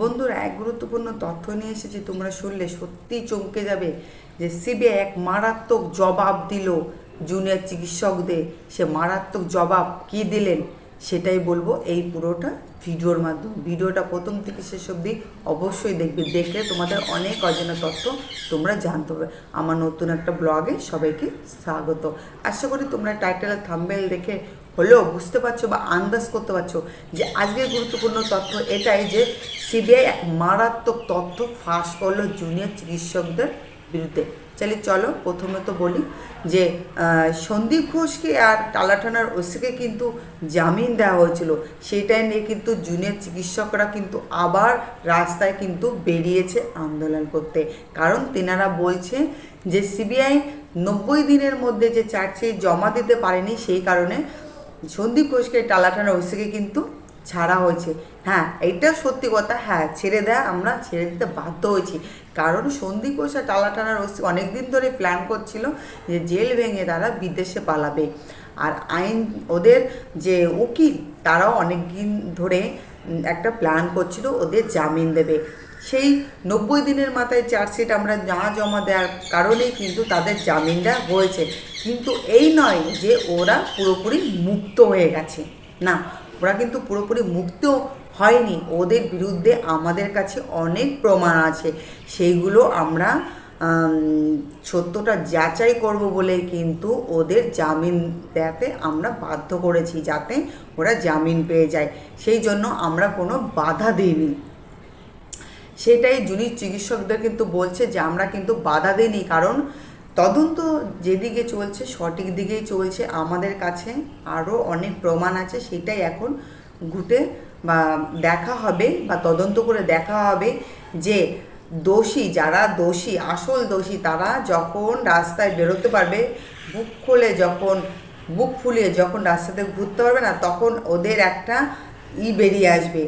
বন্ধুরা, এক গুরুত্বপূর্ণ তথ্য নিয়ে এসেছি, তোমরা শুনলে সত্যিই চমকে যাবে যে সিবিআই এক মারাত্মক জবাব দিল জুনিয়র চিকিৎসকদের। সে মারাত্মক জবাব কি দিলেন সেটাই বলবো এই পুরোটা ভিডিওর মাধ্যমে। ভিডিওটা প্রথম থেকে শেষ অবধি অবশ্যই দেখবে, দেখলে তোমাদের অনেক অজানা তথ্য তোমরা জানতে হবে। আমার নতুন একটা ব্লগে সবাইকে স্বাগত। আশা করি তোমরা টাইটেল আর থাম্বনেল দেখে হলেও বুঝতে পারছো বা আন্দাজ করতে পারছো যে আজকের গুরুত্বপূর্ণ তথ্য এটাই যে সিবিআই এক মারাত্মক তথ্য ফাঁস করলো জুনিয়র চিকিৎসকদের বিরুদ্ধে। চলো প্রথমে তো বলি যে সন্দীপ ঘোষকে আর টালা থানার ওসিকে কিন্তু জামিন দেওয়া হয়েছিল, সেটাই নিয়ে কিন্তু জুনিয়র চিকিৎসকরা কিন্তু আবার রাস্তায় কিন্তু বেরিয়েছে আন্দোলন করতে। কারণ তেনারা বলছে যে সিবিআই 90 দিনের মধ্যে যে চার্জশিট জমা দিতে পারেনি, সেই কারণে সন্দীপ ঘোষকে টালা থানার ওসিকে কিন্তু ছাড়া হয়েছে। হ্যাঁ, এইটা সত্যি কথা। হ্যাঁ, আমরা ছেড়ে দিতে বাধ্য হয়েছি, কারণ সন্দীপ ঘোষ আর টালা থানার ওসি অনেকদিন ধরে প্ল্যান করছিল যে জেল ভেঙে তারা বিদেশে পালাবে। আর ওদের যে উকিল তারাও অনেক দিন ধরে একটা প্ল্যান করছিল ওদের জামিন দেবে। সেই 90 দিনের মাথায় চার্জশিট আমরা না জমা দেওয়ার কারণেই কিন্তু তাদের জামিনটা হয়েছে। কিন্তু এই নয় যে ওরা পুরোপুরি মুক্ত হয়ে গেছে, না, ওরা কিন্তু পুরোপুরি মুক্ত হয়নি। ওদের বিরুদ্ধে আমাদের কাছে অনেক প্রমাণ আছে, সেইগুলো আমরা সত্যটা যাচাই করব বলে কিন্তু ওদের জামিন দেওয়াতে আমরা বাধ্য করেছি, যাতে ওরা জামিন পেয়ে যায়। সেই জন্য আমরা কোনো বাধা দিইনি। সেটাই জুনিয়র চিকিৎসকদের কিন্তু বলছে যে আমরা কিন্তু বাধা দিইনি, কারণ তদন্ত যেদিকে চলছে সঠিক দিকেই চলছে। আমাদের কাছে আরও অনেক প্রমাণ আছে, সেটাই এখন ঘুটে বা দেখা হবে বা তদন্ত করে দেখা হবে যে যারা দোষী আসল দোষী তারা যখন রাস্তায় বেরোতে পারবে, বুক ফুলিয়ে যখন রাস্তাতে ঘুরতে পারবে না, তখন ওদের একটা বেরিয়ে আসবে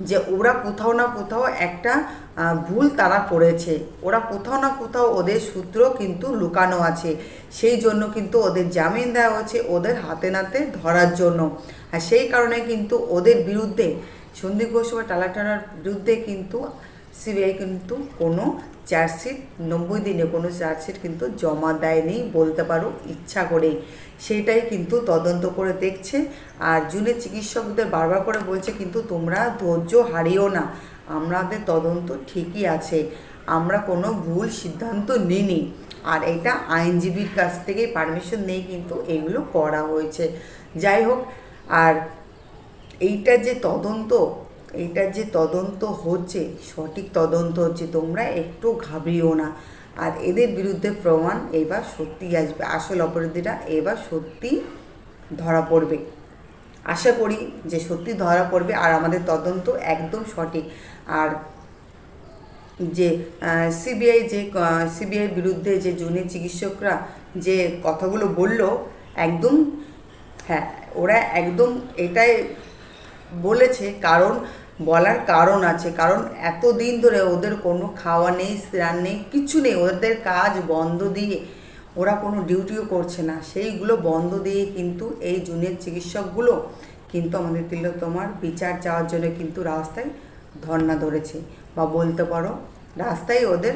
যে ওরা কোথাও না কোথাও একটা ভুল তারা করেছে, ওরা কোথাও না কোথাও ওদের সূত্র কিন্তু লুকানো আছে। সেই জন্য কিন্তু ওদের জামিন দেওয়া হচ্ছে, ওদের হাতে নাতে ধরার জন্য। আর সেই কারণে কিন্তু ওদের বিরুদ্ধে সন্দীপ ঘোষ বা টালা থানার বিরুদ্ধে কিন্তু সিবিআই কিন্তু কোনো চার্জশিট 90 দিনে কোনো চার্জশিট কিন্তু জমা দেয়নি বলতে পারো, ইচ্ছা করেই। সেইটাই কিন্তু তদন্ত করে দেখছে। আর জুনিয়র চিকিৎসকদের বারবার করে বলছে কিন্তু তোমরা ধৈর্য হারিও না, আমাদের তদন্ত ঠিকই আছে, আমরা কোনো ভুল সিদ্ধান্ত নিইনি। আর এটা আইনজীবীর কাছ থেকেই পারমিশন নিয়ে কিন্তু এগুলো করা হয়েছে। যাই হোক, আর এইটার যে তদন্ত হচ্ছে, সঠিক তদন্ত হচ্ছে, তোমরা একটু ঘাবড়িও না। আর এদের বিরুদ্ধে প্রমাণ এবার সত্যি আসবে, আসল অপরাধীরা এবার সত্যি ধরা পড়বে। আশা করি যে সত্যি ধরা পড়বে আর আমাদের তদন্ত একদম সঠিক। আর যে সিবিআই বিরুদ্ধে যে জুনিয়র চিকিৎসকরা যে কথাগুলো বলল, একদম হ্যাঁ, ওরা একদম এটাই বলেছে, কারণ বলার কারণ আছে। কারণ এতদিন ধরে ওদের কোনো খাওয়া নেই, স্নান নেই, কিছু নেই, ওদের কাজ বন্ধ দিয়ে ওরা কোনো ডিউটিও করছে না, সেইগুলো বন্ধ দিয়ে কিন্তু এই জুনিয়র চিকিৎসকগুলো কিন্তু আমাদের তিলোত্তমার বিচার চাওয়ার জন্য কিন্তু রাস্তায় ধর্ণা ধরেছে, বা বলতে পারো রাস্তায় ওদের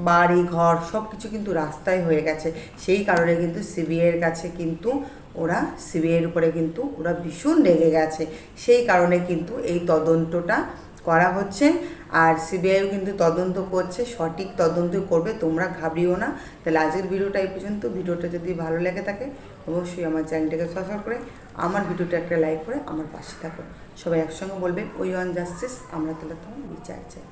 বাড়ি ঘর সব কিছু কিন্তু রাস্তায় হয়ে গেছে। সেই কারণে কিন্তু সিবিআইয়ের কাছে কিন্তু সিবিআইয়ের উপরে কিন্তু ওরা ভীষণ রেগে গেছে। সেই কারণে কিন্তু এই তদন্তটা করা হচ্ছে। আর সিবিআইও কিন্তু তদন্ত করছে, সঠিক তদন্ত করবে, তোমরা ঘাবড়িও না। তাহলে আজকের ভিডিওটা এই পর্যন্ত। ভিডিওটা যদি ভালো লেগে থাকে অবশ্যই আমার চ্যানেলটাকে সাবস্ক্রাইব করে আমার ভিডিওটা একটা লাইক করে আমার পাশে থাকো। সবাই একসঙ্গে বলবে উই ওয়ান্ট জাস্টিস, আমরা তাহলে তোমার বিচার চাই।